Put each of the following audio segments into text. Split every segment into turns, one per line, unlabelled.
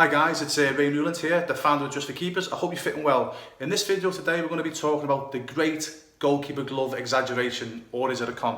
Hi guys, it's Ray Newland here, the founder of Just for Keepers. I hope you're fitting well. In this video today, we're going to be talking about the great goalkeeper glove exaggeration, or is it a con?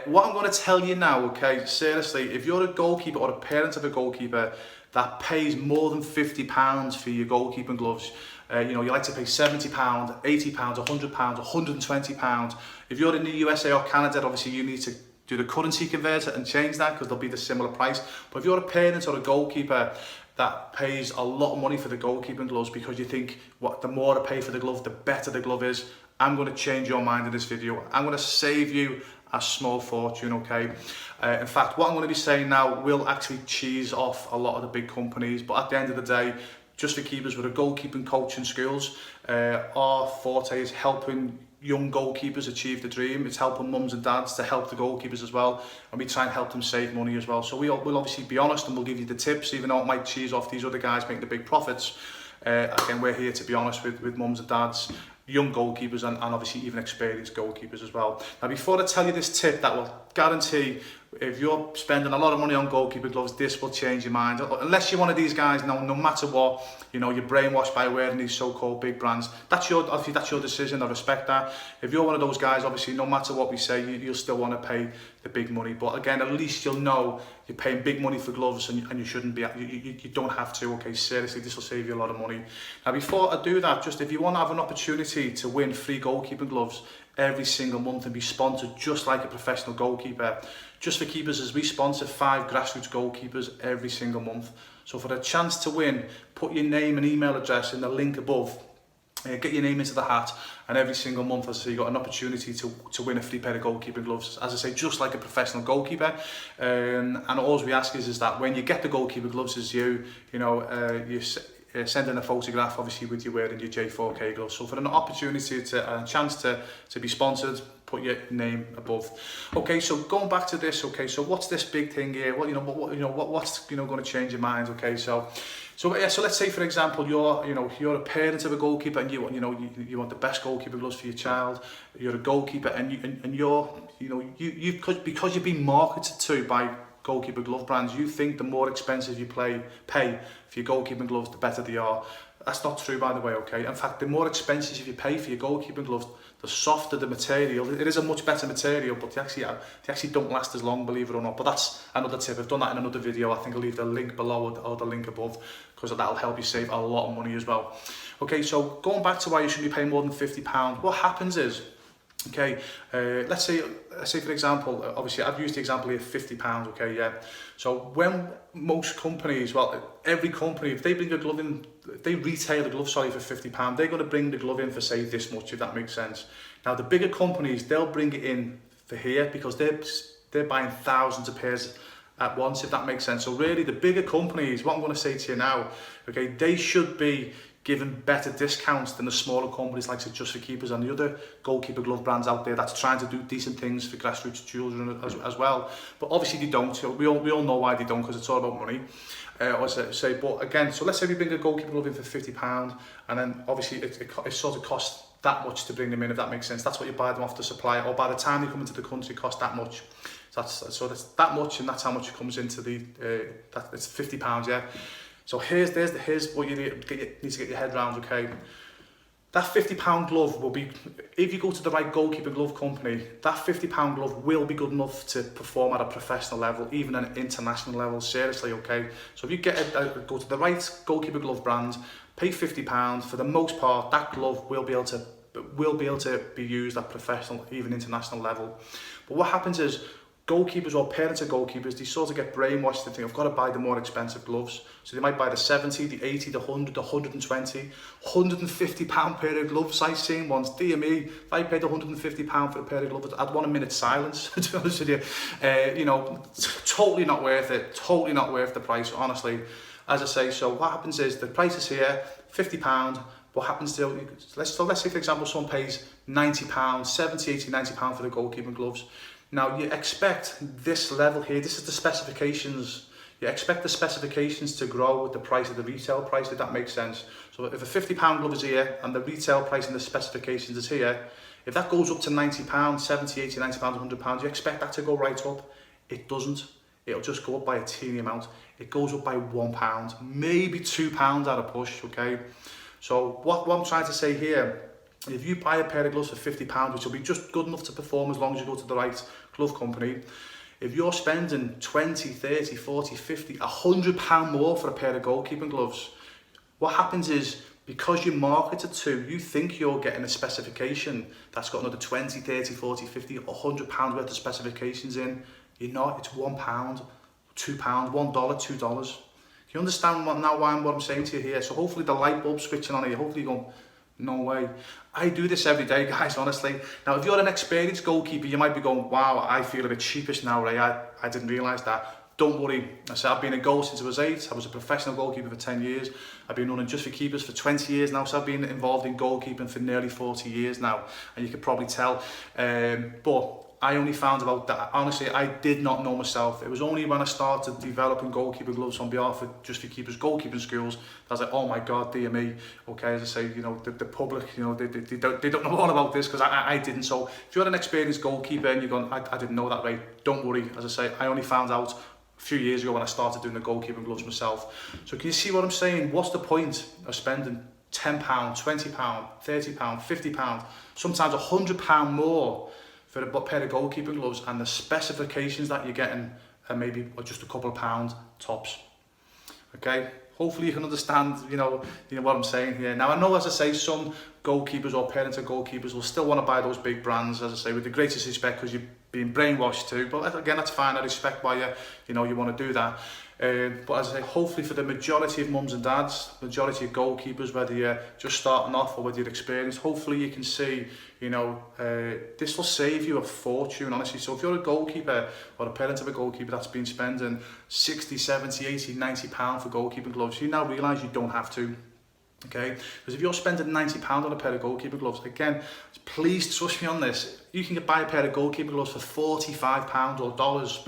What I'm going to tell you now, okay, seriously, if you're a goalkeeper or a parent of a goalkeeper that pays more than £50 for your goalkeeping gloves, you like to pay £70, £80, £100, £120. If you're in the USA or Canada, obviously you need to do the currency converter and change that because they'll be the similar price. But if you're a parent or a goalkeeper that pays a lot of money for the goalkeeping gloves because you think the more I pay for the glove, the better the glove is, I'm going to change your mind in this video. I'm going to save you a small fortune, okay? In fact, what I'm going to be saying now will actually cheese off a lot of the big companies, but at the end of the day, Just for Keepers, we're a goalkeeping coach in schools. Our forte is helping young goalkeepers achieve the dream. It's helping mums and dads to help the goalkeepers as well, and we try and help them save money as well. So we'll obviously be honest and we'll give you the tips, even though it might cheese off these other guys making the big profits. Again, we're here to be honest with mums and dads, young goalkeepers, and obviously even experienced goalkeepers as well. Now, before I tell you this tip that will guarantee, if you're spending a lot of money on goalkeeper gloves, this will change your mind. Unless you're one of these guys, no matter what, you're brainwashed by wearing these so-called big brands. That's your decision. I respect that. If you're one of those guys, obviously, no matter what we say, you'll still want to pay the big money. But again, at least you'll know you're paying big money for gloves, and you shouldn't be. You don't have to. Okay, seriously, this will save you a lot of money. Now, before I do that, just if you want to have an opportunity to win free goalkeeping gloves every single month and be sponsored just like a professional goalkeeper, Just for Keepers is we sponsor 5 grassroots goalkeepers every single month. So for a chance to win, put your name and email address in the link above, get your name into the hat, and every single month, as I say, you've got an opportunity to win a free pair of goalkeeping gloves, as I say, just like a professional goalkeeper. And all we ask is that when you get the goalkeeper gloves, is you send in a photograph, obviously, with you wearing your J4K gloves. So for an opportunity a chance to be sponsored, put your name above. Okay, so going back to this. Okay, so what's this big thing here? What's going to change your mind? Okay, so let's say, for example, you're a parent of a goalkeeper and you want the best goalkeeper gloves for your child. You're a goalkeeper and because you've been marketed to by goalkeeper glove brands, you think the more expensive you pay for your goalkeeping gloves, the better they are. That's not true, by the way, okay? In fact, the more expensive you pay for your goalkeeping gloves, the softer the material. It is a much better material, but they actually don't last as long, believe it or not. But that's another tip. I've done that in another video. I think I'll leave the link below or the link above, because that'll help you save a lot of money as well. Okay, so going back to why you shouldn't be paying more than £50, what happens is, okay, let's say for example, obviously I've used the example here, £50, okay, yeah. So when most companies, every company, if they bring a glove in, if they retail a glove, for £50, they're going to bring the glove in for, say, this much, if that makes sense. Now, the bigger companies, they'll bring it in for here because they're buying thousands of pairs at once, if that makes sense. So really, the bigger companies, what I'm going to say to you now, okay, they should be given better discounts than the smaller companies like Just for Keepers and the other goalkeeper glove brands out there that's trying to do decent things for grassroots children as well. But obviously they don't. We all know why they don't, because it's all about money. But again, so let's say we bring a goalkeeper glove in for £50, and then obviously it sort of costs that much to bring them in, if that makes sense. That's what you buy them off the supplier, or by the time they come into the country, it costs that much. That's that much, and that's how much it comes into it's £50, yeah. So here's what you need to get your head around, okay? That £50 glove will be, if you go to the right goalkeeper glove company, that £50 glove will be good enough to perform at a professional level, even at an international level, seriously, okay? So if you go to the right goalkeeper glove brand, pay £50, for the most part, that glove will be able to be used at professional, even international level. But what happens is, goalkeepers or parents of goalkeepers, they sort of get brainwashed to think, I've got to buy the more expensive gloves. So they might buy the 70, the 80, the 100, the 120, £150 pair of gloves. I've seen ones, dear me, if I paid £150 for a pair of gloves, I'd want a minute's silence, to be honest with you. Totally not worth it, totally not worth the price, honestly. As I say, so what happens is, the price is here, £50, what happens to, let's say, for example, someone pays £90, 70, 80, £90 for the goalkeeping gloves. Now, you expect this level here, this is the specifications. You expect the specifications to grow with the price of the retail price, if that makes sense. So if a £50 glove is here and the retail price and the specifications is here, if that goes up to £90, 70, 80, £90, £100, you expect that to go right up. It doesn't. It'll just go up by a teeny amount. it goes up by £1, maybe £2 at a push, okay? So what I'm trying to say here, if you buy a pair of gloves for £50, which will be just good enough to perform as long as you go to the right glove company, if you're spending 20, 30, 40, 50, £100 more for a pair of goalkeeping gloves, what happens is, because you market it to, you think you're getting a specification that's got another 20, 30, 40, 50, £100 worth of specifications in. You're not, it's £1, £2, $1, $2. You understand what I'm saying to you here? So hopefully the light bulb's switching on here. Hopefully you're going, no way. I do this every day, guys, honestly. Now, if you're an experienced goalkeeper, you might be going, wow, I feel a bit sheepish now, Ray. I didn't realise that. Don't worry. I said, I've been a goal since I was 8. I was a professional goalkeeper for 10 years. I've been running Just for Keepers for 20 years now. So I've been involved in goalkeeping for nearly 40 years now. And you could probably tell. But I only found about that. Honestly, I did not know myself. It was only when I started developing goalkeeper gloves on behalf of Just for Keepers goalkeeping schools that I was like, oh my God, dear me. Okay, as I say, you know, the public, you know, they don't know all about this, because I didn't. So if you're an experienced goalkeeper and you're going, I didn't know that, right? Don't worry. As I say, I only found out a few years ago when I started doing the goalkeeping gloves myself. So can you see what I'm saying? What's the point of spending £10, £20, £30, £50, sometimes £100 more for a pair of goalkeeping gloves, and the specifications that you're getting are maybe just a couple of pounds tops? Okay, hopefully you can understand, you know what I'm saying here. Now, I know, as I say, some goalkeepers or parents of goalkeepers will still want to buy those big brands, as I say, with the greatest respect, because you're being brainwashed too. But again, that's fine. I respect why you want to do that. But as I say, hopefully for the majority of mums and dads, majority of goalkeepers, whether you're just starting off or whether you're experienced, hopefully you can see, this will save you a fortune, honestly. So if you're a goalkeeper or a parent of a goalkeeper that's been spending 60, 70, 80, 90 pounds for goalkeeping gloves, you now realise you don't have to. Okay, because if you're spending £90 on a pair of goalkeeper gloves, again, please trust me on this, you can buy a pair of goalkeeper gloves for £45 or dollars,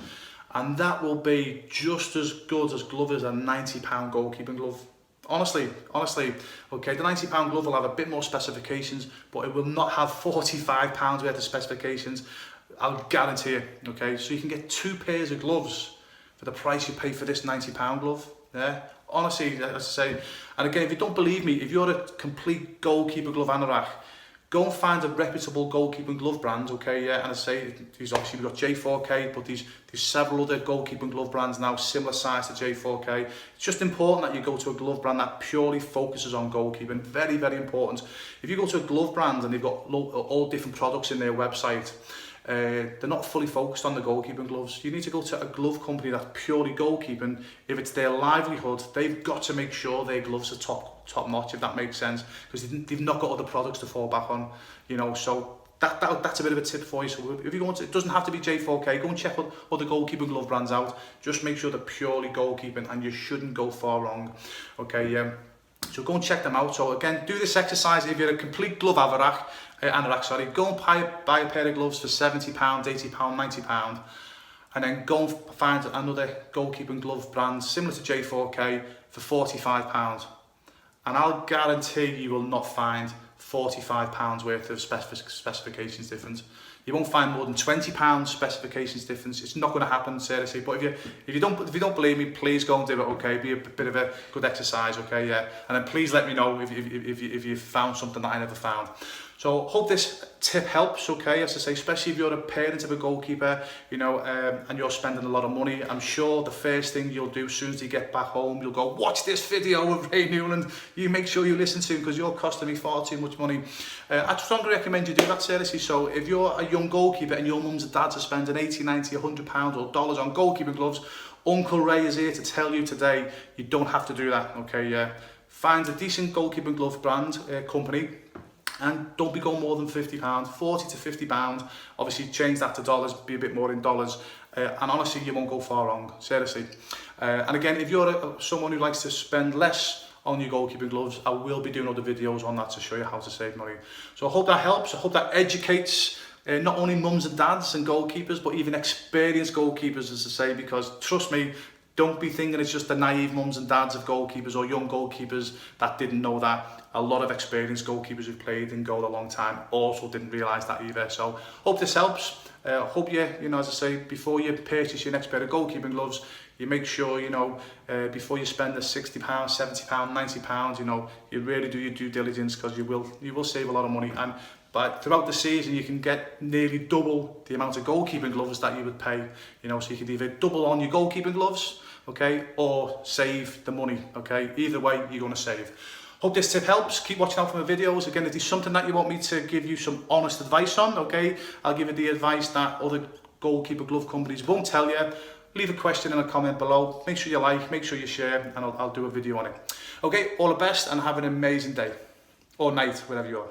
and that will be just as good as glove as a £90 goalkeeping glove. Honestly, okay, the £90 glove will have a bit more specifications, but it will not have £45 worth of specifications, I'll guarantee you, okay? So you can get 2 pairs of gloves for the price you pay for this £90 glove, yeah? Honestly, as I say, and again, if you don't believe me, if you're a complete goalkeeper glove anorak, go and find a reputable goalkeeping glove brand, okay, yeah, and I say, we've got J4K, but there's several other goalkeeping glove brands now, similar size to J4K. It's just important that you go to a glove brand that purely focuses on goalkeeping, very, very important. If you go to a glove brand and they've got all different products in their website, they're not fully focused on the goalkeeping gloves. You need to go to a glove company that's purely goalkeeping. If it's their livelihood, they've got to make sure their gloves are top notch, if that makes sense, because they've not got other products to fall back on, so that's a bit of a tip for you. So if you go into, it doesn't have to be J4K, go and check other goalkeeping glove brands out. Just make sure they're purely goalkeeping, and you shouldn't go far wrong. Okay, so go and check them out. So again, do this exercise. If you're a complete glove anorak, go and buy a pair of gloves for £70, £80, £90, and then go and find another goalkeeping glove brand similar to J4K for £45. And I'll guarantee you will not find £45 worth of specifications difference. You won't find more than £20 specifications difference. It's not going to happen, seriously. But if you don't believe me, please go and do it. Okay, be a bit of a good exercise. Okay, yeah. And then please let me know if you found something that I never found. So hope this tip helps, okay, as I say, especially if you're a parent of a goalkeeper, and you're spending a lot of money. I'm sure the first thing you'll do as soon as you get back home, you'll go, watch this video of Ray Newland. You make sure you listen to him, because you're costing me far too much money. I'd strongly recommend you do that, seriously. So if you're a young goalkeeper and your mums and dads are spending 80, 90, £100 or dollars on goalkeeping gloves, Uncle Ray is here to tell you today, you don't have to do that, okay, yeah. Find a decent goalkeeping glove brand company, and don't be going more than £50, £40 to £50. Obviously, change that to dollars, be a bit more in dollars, and honestly, you won't go far wrong, seriously. And again, if you're someone who likes to spend less on your goalkeeping gloves, I will be doing other videos on that to show you how to save money. So I hope that helps. I hope that educates not only mums and dads and goalkeepers, but even experienced goalkeepers, as I say, because trust me, don't be thinking it's just the naive mums and dads of goalkeepers or young goalkeepers that didn't know that. A lot of experienced goalkeepers who've played in goal a long time also didn't realise that either. So hope this helps. Hope you, as I say, before you purchase your next pair of goalkeeping gloves, you make sure, you know, before you spend the £60, £70, £90, you know, you really do your due diligence, because you will save a lot of money. And but throughout the season, you can get nearly double the amount of goalkeeping gloves that you would pay, you know, so you could either double on your goalkeeping gloves, okay, or save the money, okay. Either way, you're going to save. Hope this tip helps. Keep watching out for my videos. Again, if there's something that you want me to give you some honest advice on, okay, I'll give you the advice that other goalkeeper glove companies won't tell you. Leave a question in a comment below. Make sure you like, make sure you share, and I'll do a video on it. Okay, all the best and have an amazing day. Or night, wherever you are.